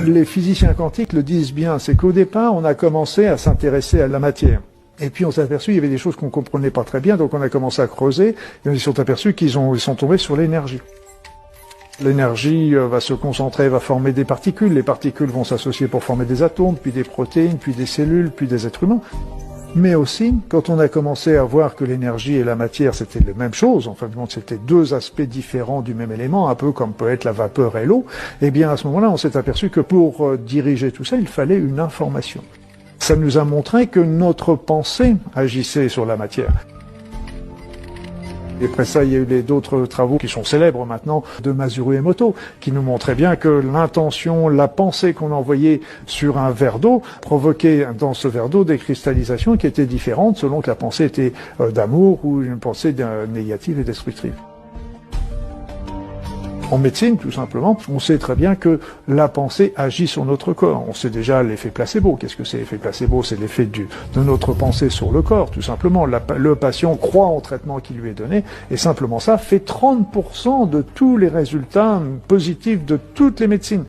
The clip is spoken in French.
Les physiciens quantiques le disent bien, c'est qu'au départ, on a commencé à s'intéresser à la matière. Et puis on s'est aperçu qu'il y avait des choses qu'on comprenait pas très bien, donc on a commencé à creuser, et on s'est aperçu ils sont tombés sur l'énergie. L'énergie va se concentrer, va former des particules, les particules vont s'associer pour former des atomes, puis des protéines, puis des cellules, puis des êtres humains. Mais aussi, quand on a commencé à voir que l'énergie et la matière c'était la même chose, en fin de compte c'était deux aspects différents du même élément, un peu comme peut être la vapeur et l'eau, eh bien à ce moment-là on s'est aperçu que pour diriger tout ça, il fallait une information. Ça nous a montré que notre pensée agissait sur la matière. Et après ça, il y a eu d'autres travaux qui sont célèbres maintenant de Masaru Emoto, qui nous montraient bien que l'intention, la pensée qu'on envoyait sur un verre d'eau provoquait dans ce verre d'eau des cristallisations qui étaient différentes selon que la pensée était d'amour ou une pensée négative et destructrice. En médecine, tout simplement, on sait très bien que la pensée agit sur notre corps. On sait déjà l'effet placebo. Qu'est-ce que c'est l'effet placebo? C'est l'effet de notre pensée sur le corps, tout simplement. Le patient croit au traitement qui lui est donné, et simplement ça fait 30% de tous les résultats positifs de toutes les médecines.